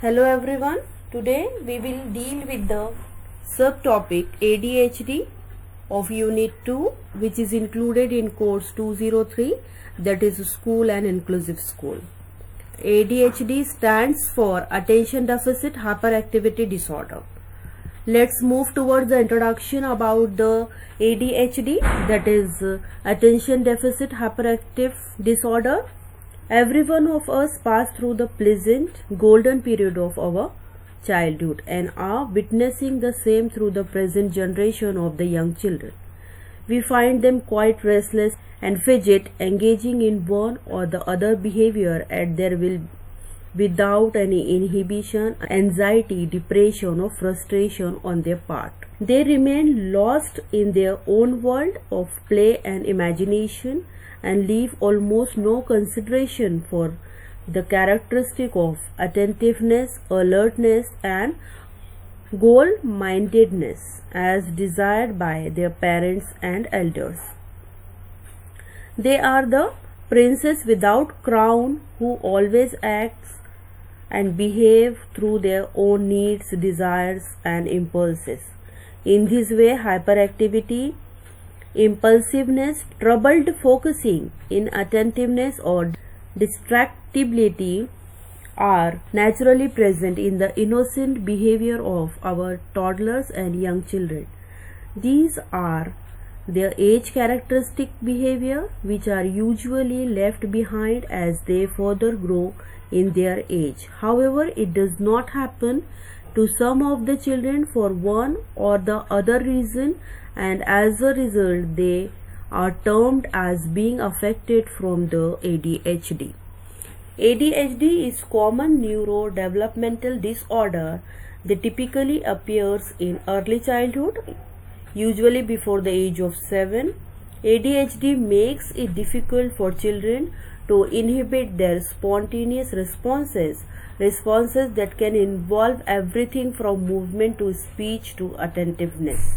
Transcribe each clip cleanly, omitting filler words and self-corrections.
Hello everyone. Today we will deal with the subtopic ADHD of Unit 2, which is included in course 203, that is School and Inclusive School. ADHD stands for Attention Deficit Hyperactivity Disorder. Let's move towards the introduction about the ADHD, that is Attention Deficit Hyperactive Disorder. Every one of us pass through the pleasant golden period of our childhood and are witnessing the same through the present generation of the young children. We find them quite restless and fidget, engaging in one or the other behavior at their will without any inhibition, anxiety, depression or frustration on their part. They remain lost in their own world of play and imagination and leave almost no consideration for the characteristic of attentiveness, alertness and goal-mindedness as desired by their parents and elders. They are the princess without crown who always acts and behave through their own needs, desires and impulses. In this way, hyperactivity, impulsiveness, troubled focusing, inattentiveness or distractibility are naturally present in the innocent behavior of our toddlers and young children. These are their age characteristic behavior which are usually left behind as they further grow in their age. However, it does not happen to some of the children for one or the other reason, and as a result they are termed as being affected from the ADHD. ADHD is common neurodevelopmental disorder that typically appears in early childhood, usually before the age of 7. ADHD makes it difficult for children to inhibit their spontaneous responses that can involve everything from movement to speech to attentiveness.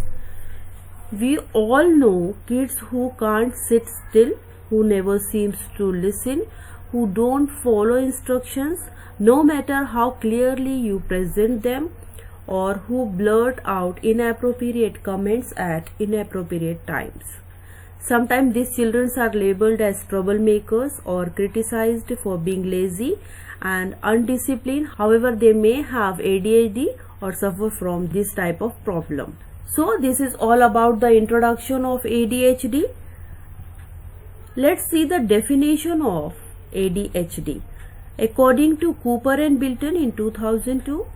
We all know kids who can't sit still, who never seems to listen, who don't follow instructions no matter how clearly you present them, or who blurt out inappropriate comments at inappropriate times. Sometimes these children are labeled as troublemakers or criticized for being lazy and undisciplined. However, they may have ADHD or suffer from this type of problem. So this is all about the introduction of ADHD. Let's see the definition of ADHD. According to Cooper and Bilton in 2002,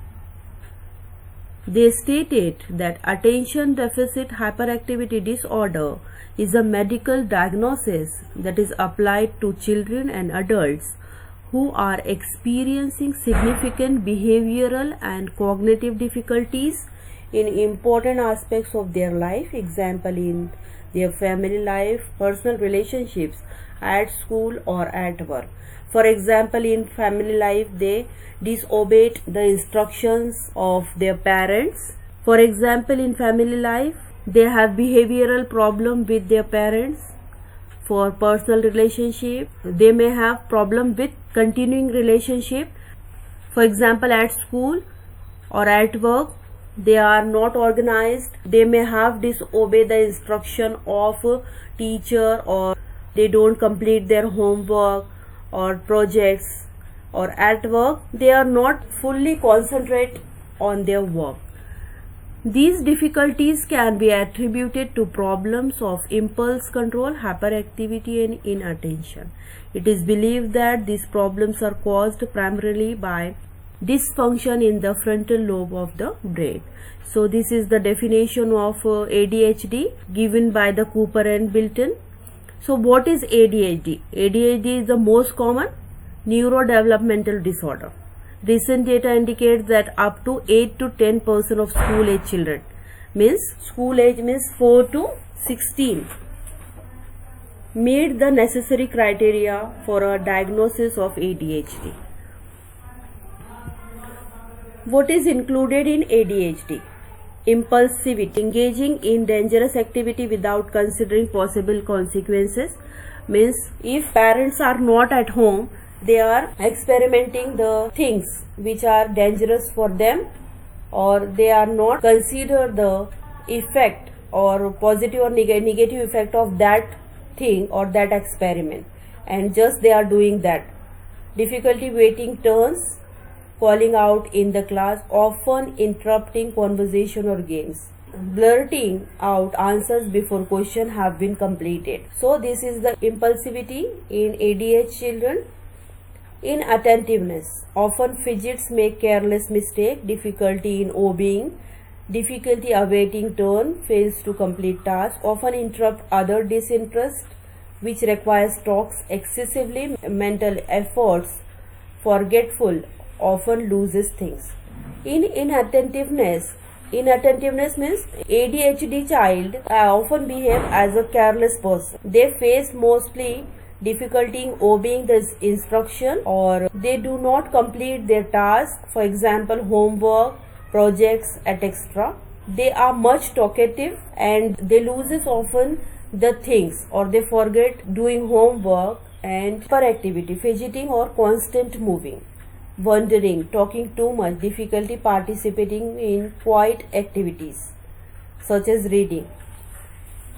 they stated that Attention Deficit Hyperactivity Disorder is a medical diagnosis that is applied to children and adults who are experiencing significant behavioral and cognitive difficulties in important aspects of their life, example in their family life, personal relationships, at school or at work. For example, in family life, they disobeyed the instructions of their parents. For example, in family life, they have behavioral problem with their parents. For personal relationship, they may have problem with continuing relationship. For example, at school or at work, they are not organized. They may have disobeyed the instruction of a teacher, or they don't complete their homework or projects, or at work they are not fully concentrate on their work. These difficulties can be attributed to problems of impulse control, hyperactivity and inattention. It is believed that these problems are caused primarily by dysfunction in the frontal lobe of the brain. So this is the definition of ADHD given by the Cooper and Bilton. So what is ADHD? ADHD is the most common neurodevelopmental disorder. Recent data indicates that up to 8 to 10% of school age children, school age means 4 to 16, meet the necessary criteria for a diagnosis of ADHD. What is included in ADHD? Impulsivity, engaging in dangerous activity without considering possible consequences, means if parents are not at home they are experimenting the things which are dangerous for them, or they are not consider the effect or positive or negative effect of that thing or that experiment, and just they are doing that. Difficulty waiting turns, calling out in the class, often interrupting conversation or games, blurting out answers before questions have been completed. So this is the impulsivity in ADHD children. Inattentiveness, often fidgets, make careless mistake, difficulty in obeying, difficulty awaiting turn, fails to complete task, often interrupt other, disinterest, which requires talks excessively, mental efforts, forgetful, often loses things. In inattentiveness means ADHD child often behave as a careless person. They face mostly difficulty in obeying the instruction, or they do not complete their task, for example homework, projects, etc. They are much talkative and they loses often the things, or they forget doing homework, and hyperactivity, fidgeting or constant moving, wandering, talking too much, difficulty participating in quiet activities such as reading.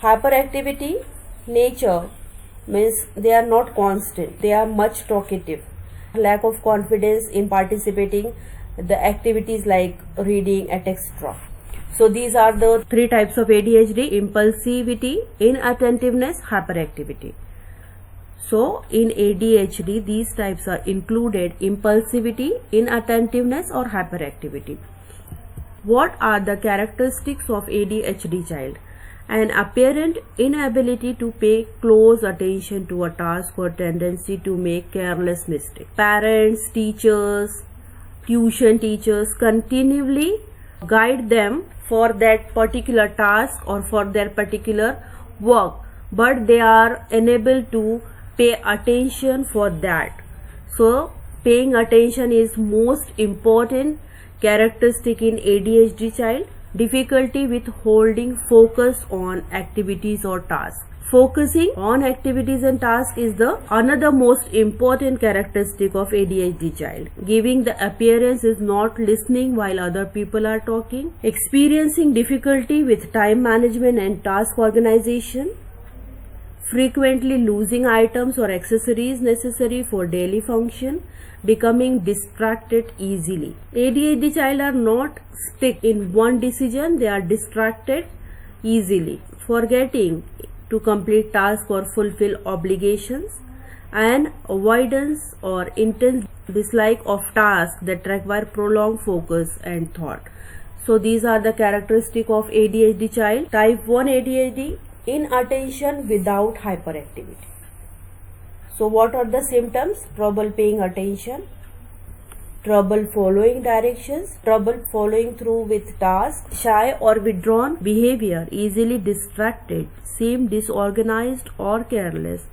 Hyperactivity nature means they are not constant, they are much talkative, lack of confidence in participating the activities like reading, etc. So these are the three types of ADHD: impulsivity, inattentiveness, hyperactivity. So in ADHD these types are included: impulsivity, inattentiveness or hyperactivity. What are the characteristics of ADHD child? An apparent inability to pay close attention to a task or tendency to make careless mistakes. Parents, teachers, tuition teachers continually guide them for that particular task or for their particular work, but they are unable to pay attention for that. So paying attention is most important characteristic in ADHD child. Difficulty with holding focus on activities or tasks. Focusing on activities and tasks is the another most important characteristic of ADHD child. Giving the appearance is not listening while other people are talking. Experiencing difficulty with time management and task organization. Frequently losing items or accessories necessary for daily function. Becoming distracted easily. ADHD child are not stick in one decision, they are distracted easily. Forgetting to complete tasks or fulfill obligations, and avoidance or intense dislike of tasks that require prolonged focus and thought. So these are the characteristics of ADHD child. Type 1 ADHD, inattention without hyperactivity. So what are the symptoms? Trouble paying attention, trouble following directions, trouble following through with tasks, shy or withdrawn behavior, easily distracted, seem disorganized or careless,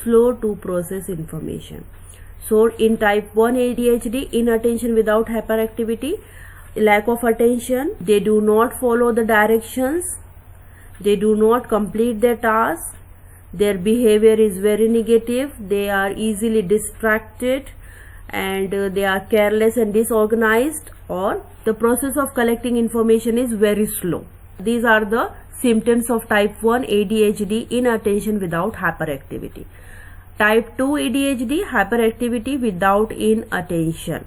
slow to process information. So in type 1 ADHD, inattention without hyperactivity, lack of attention, they do not follow the directions, they do not complete their tasks, their behavior is very negative, they are easily distracted, and they are careless and disorganized, or the process of collecting information is very slow. These are the symptoms of type 1 ADHD, inattention without hyperactivity. Type 2 ADHD, hyperactivity without inattention.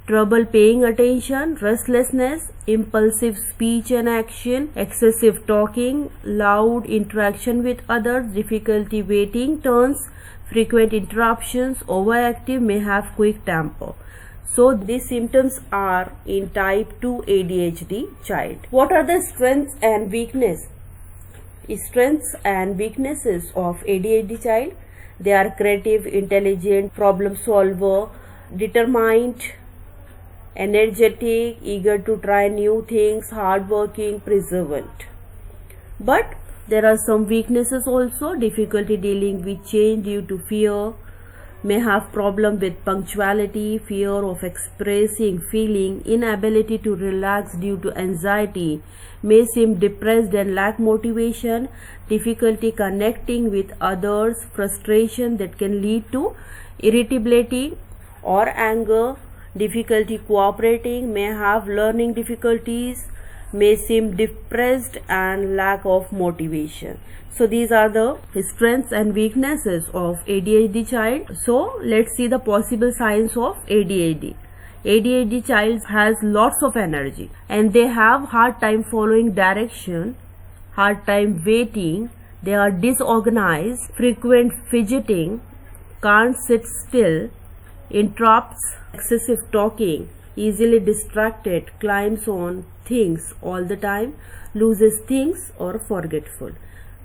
Trouble paying attention, restlessness, impulsive speech and action, excessive talking, loud interaction with others, difficulty waiting turns, frequent interruptions, overactive, may have quick temper. So these symptoms are in type 2 ADHD child. What are the strengths and weaknesses? Strengths and weaknesses of ADHD child: they are creative, intelligent, problem solver, determined, energetic, eager to try new things, hardworking, perseverant. But there are some weaknesses also: difficulty dealing with change due to fear, may have problem with punctuality, fear of expressing feeling, inability to relax due to anxiety, may seem depressed and lack motivation, difficulty connecting with others, frustration that can lead to irritability or anger, difficulty cooperating, may have learning difficulties, may seem depressed and lack of motivation. So these are the strengths and weaknesses of ADHD child. So let's see the possible signs of ADHD. ADHD child has lots of energy and they have hard time following direction, hard time waiting, they are disorganized, frequent fidgeting, can't sit still, interrupts, excessive talking, easily distracted, climbs on things all the time, loses things or forgetful.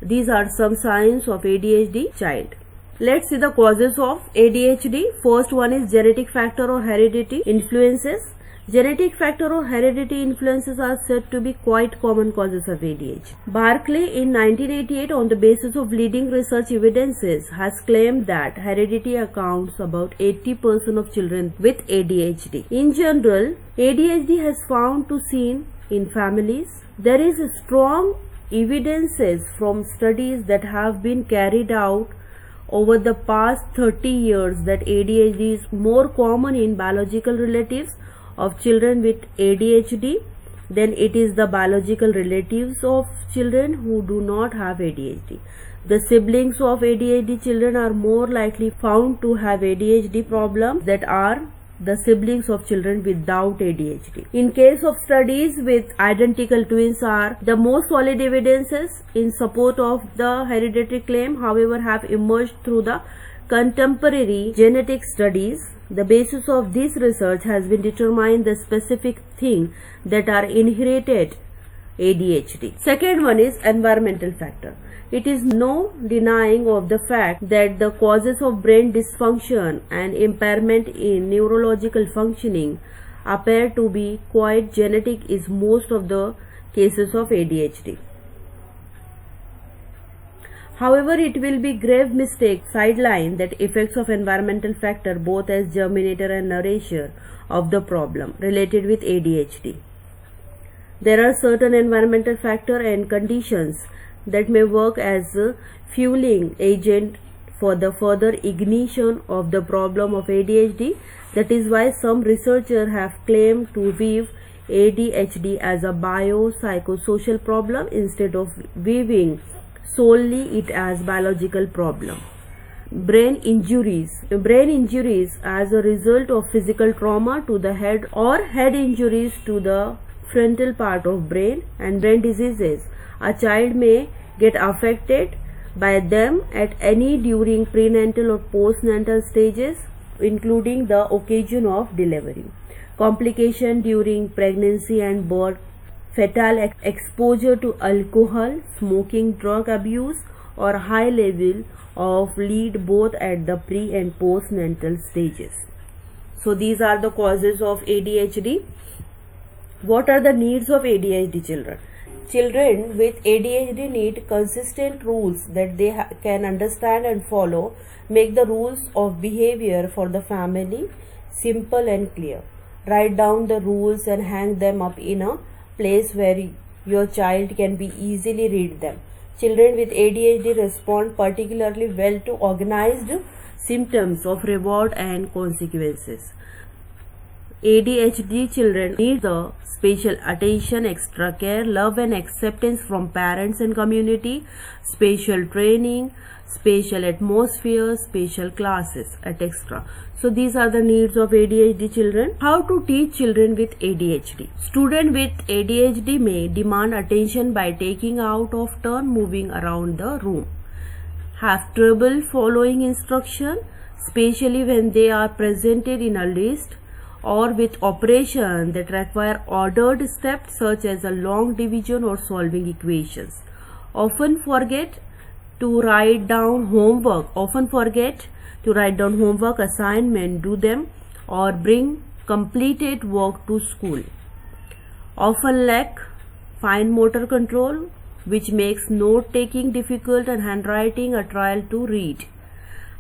These are some signs of ADHD child. Let's see the causes of ADHD. First one is genetic factor or heredity influences. Genetic factor or heredity influences are said to be quite common causes of ADHD. Barclay in 1988, on the basis of leading research evidences, has claimed that heredity accounts about 80% of children with ADHD. In general, ADHD has found to seen in families. There is strong evidences from studies that have been carried out over the past 30 years that ADHD is more common in biological relatives of children with ADHD than it is the biological relatives of children who do not have ADHD. The siblings of ADHD children are more likely found to have ADHD problems that are the siblings of children without ADHD. In case of studies with identical twins are the most solid evidences in support of the hereditary claim, however, have emerged through the contemporary genetic studies. The basis of this research has been determined the specific thing that are inherited ADHD. Second one is environmental factor. It is no denying of the fact that the causes of brain dysfunction and impairment in neurological functioning appear to be quite genetic in most of the cases of ADHD. However, it will be grave mistake sideline that effects of environmental factor both as germinator and nourisher of the problem related with ADHD. There are certain environmental factor and conditions that may work as a fueling agent for the further ignition of the problem of ADHD. That is why some researchers have claimed to view ADHD as a biopsychosocial problem instead of viewing solely it as biological problem. Brain injuries as a result of physical trauma to the head or head injuries to the frontal part of brain and brain diseases. A child may get affected by them at any during prenatal or postnatal stages, including the occasion of delivery. Complication during pregnancy and birth, fetal exposure to alcohol, smoking, drug abuse, or high level of lead both at the pre and postnatal stages. So these are the causes of ADHD. What are the needs of ADHD children? Children with ADHD need consistent rules that they can understand and follow. Make the rules of behavior for the family simple and clear. Write down the rules and hang them up in a place where your child can be easily read them. Children with ADHD respond particularly well to organized symptoms of reward and consequences. ADHD children need the special attention, extra care, love and acceptance from parents and community, special training, special atmosphere, special classes, etc. So these are the needs of ADHD children. How to teach children with ADHD? Student with ADHD may demand attention by taking out of turn moving around the room. Have trouble following instruction, especially when they are presented in a list or with operations that require ordered steps such as a long division or solving equations. Often forget to write down homework, assignment, do them or bring completed work to school. Often lack fine motor control, which makes note taking difficult and handwriting a trial to read.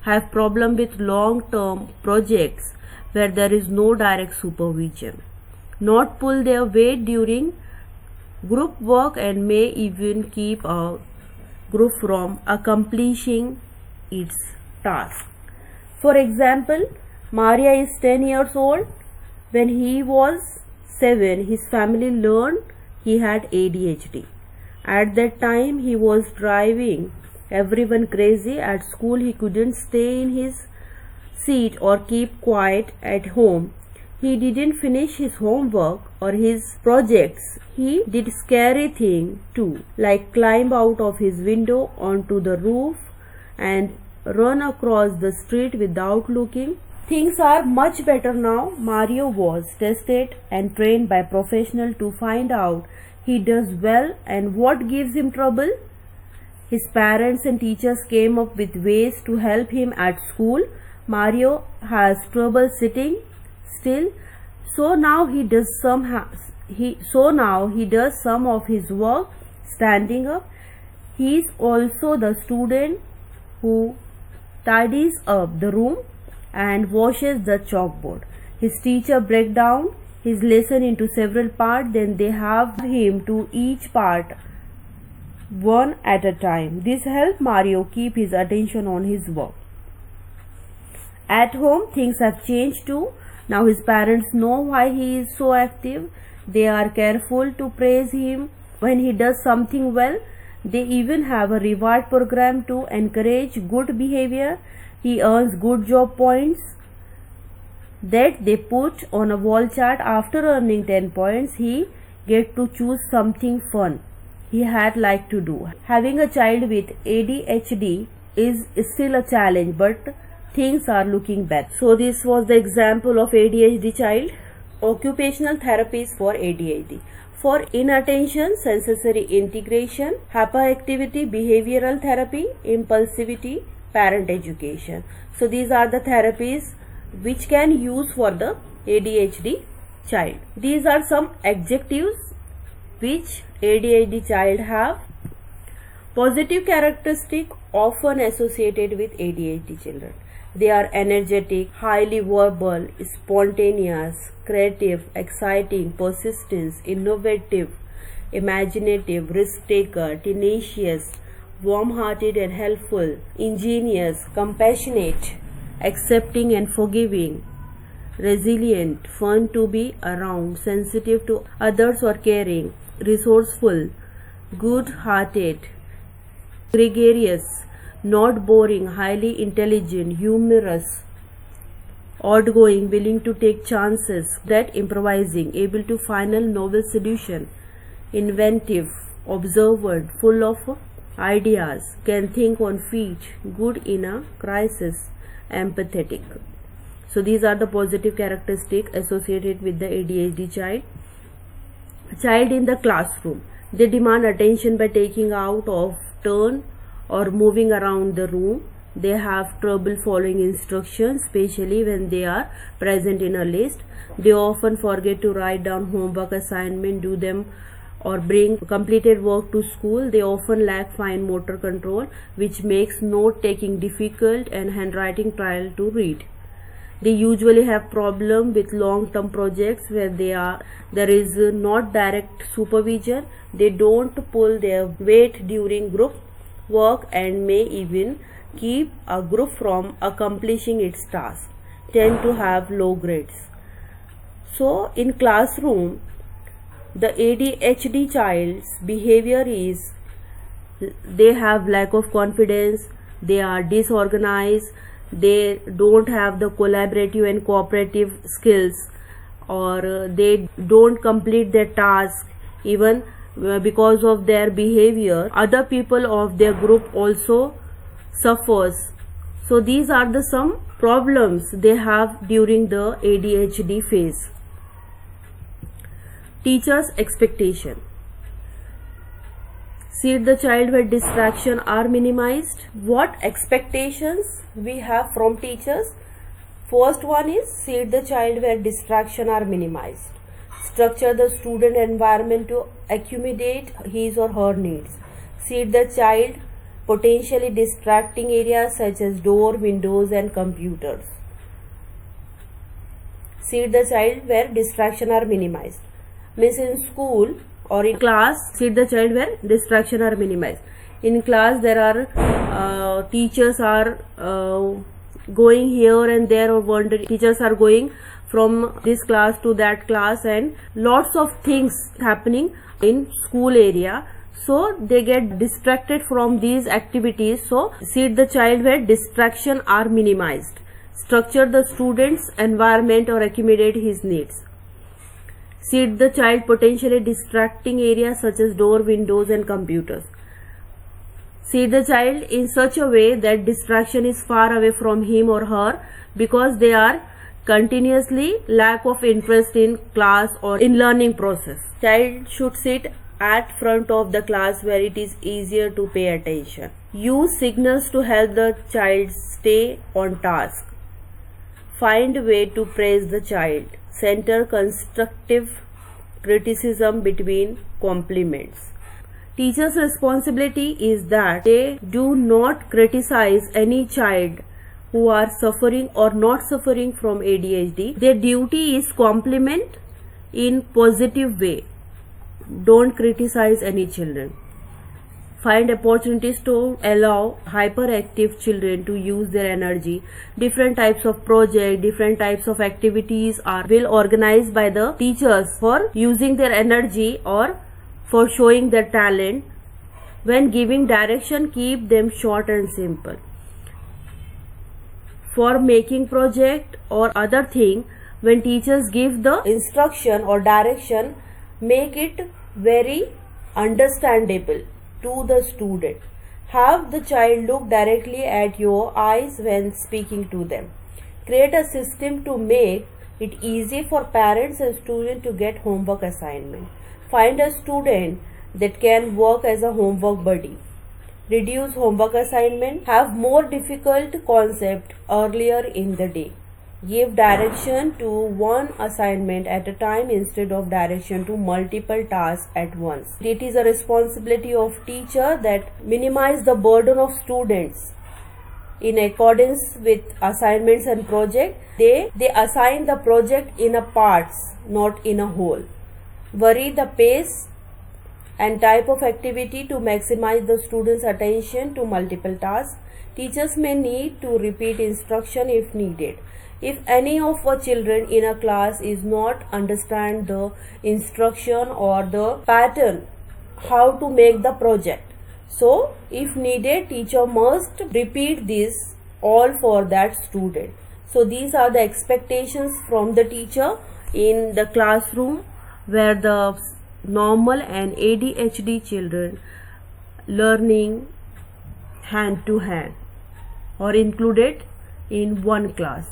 Have problem with long-term projects where there is no direct supervision. Not pull their weight during group work and may even keep a group from accomplishing its task. For example, Maria is 10 years old. When he was 7, his family learned he had ADHD. At that time, he was driving everyone crazy. At school, he couldn't stay in his seat or keep quiet at home. He didn't finish his homework or his projects. He did scary things too, like climb out of his window onto the roof and run across the street without looking. Things are much better now. Mario was tested and trained by professionals to find out he does well and what gives him trouble. His parents and teachers came up with ways to help him at school. Mario has trouble sitting still, so now he does some of his work standing up. He is also the student who tidies up the room and washes the chalkboard. His teacher breaks down his lesson into several parts, then they have him to each part one at a time. This helps Mario keep his attention on his work. At home, things have changed too. Now his parents know why he is so active. They are careful to praise him when he does something well. They even have a reward program to encourage good behavior. He earns good job points that they put on a wall chart. After earning 10 points, he gets to choose something fun he had liked to do. Having a child with ADHD is still a challenge, but things are looking better. So this was the example of ADHD child. Occupational therapies for ADHD. For inattention, sensory integration, hyperactivity, behavioral therapy, impulsivity, parent education. So these are the therapies which can use for the ADHD child. These are some adjectives which ADHD child have. Positive characteristic often associated with ADHD children. They are energetic, highly verbal, spontaneous, creative, exciting, persistent, innovative, imaginative, risk-taker, tenacious, warm-hearted and helpful, ingenious, compassionate, accepting and forgiving, resilient, fun to be around, sensitive to others or caring, resourceful, good-hearted, gregarious, not boring, highly intelligent, humorous, outgoing, willing to take chances, that improvising, able to find a novel solution, inventive, observant, full of ideas, can think on feet, good in a crisis, empathetic. So these are the positive characteristics associated with the ADHD child. Child in the classroom. They demand attention by taking out of turn or moving around the room. They have trouble following instructions, especially when they are present in a list. They often forget to write down homework assignment, do them or bring completed work to school. They often lack fine motor control, which makes note taking difficult and handwriting trial to read. They usually have problem with long-term projects where there is not direct supervision. They don't pull their weight during group work and may even keep a group from accomplishing its task. Tend to have low grades. So in classroom, the ADHD child's behavior is they have lack of confidence, they are disorganized, they don't have the collaborative and cooperative skills, or they don't complete their task. Even because of their behavior, other people of their group also suffers. So these are the some problems they have during the ADHD phase. Teachers' expectation. Seat the child where distractions are minimized. What expectations we have from teachers? First one is seat the child where distractions are minimized. Structure the student environment to accommodate his or her needs. Seat the child potentially distracting areas such as door, windows and computers. Seat the child where distractions are minimized. Means in school or in class, seat the child where distractions are minimized. In class there are teachers are going here and there, or wandering. Teachers are going from this class to that class, and lots of things happening in school area, so they get distracted from these activities. So seat the child where distraction are minimized. Structure the student's environment or accommodate his needs. Seat the child potentially distracting areas such as door, windows and computers. Seat the child in such a way that distraction is far away from him or her, because they are continuously lack of interest in class or in learning process. Child should sit at front of the class where it is easier to pay attention. Use signals to help the child stay on task. Find a way to praise the child. Center constructive criticism between compliments. Teachers' responsibility is that they do not criticize any child who are suffering or not suffering from ADHD. Their duty is compliment in positive way. Don't criticize any children. Find opportunities to allow hyperactive children to use their energy. Different types of projects, different types of activities are organized by the teachers for using their energy or for showing their talent. When giving direction, keep them short and simple. For making project or other thing, when teachers give the instruction or direction, make it very understandable to the student. Have the child look directly at your eyes when speaking to them. Create a system to make it easy for parents and students to get homework assignment. Find a student that can work as a homework buddy. Reduce homework assignment. Have more difficult concept earlier in the day. Give direction to one assignment at a time instead of direction to multiple tasks at once. It is a responsibility of teacher that minimize the burden of students. In accordance with assignments and project, they assign the project in a parts, not in a whole. Vary the pace and type of activity to maximize the students' attention to multiple tasks. Teachers may need to repeat instruction if needed. If any of our children in a class is not understand the instruction or the pattern how to make the project, so if needed, teacher must repeat this all for that student. So these are the expectations from the teacher in the classroom where the normal and ADHD children learning hand to hand or included in one class.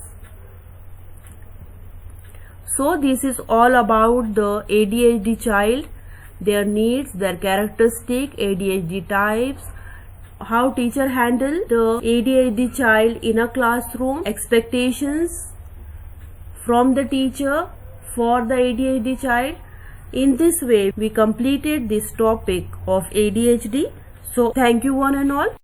So this is all about the ADHD child, their needs, their characteristic, ADHD types, how teacher handle the ADHD child in a classroom, expectations from the teacher for the ADHD child. In this way, we completed this topic of ADHD. So thank you one and all.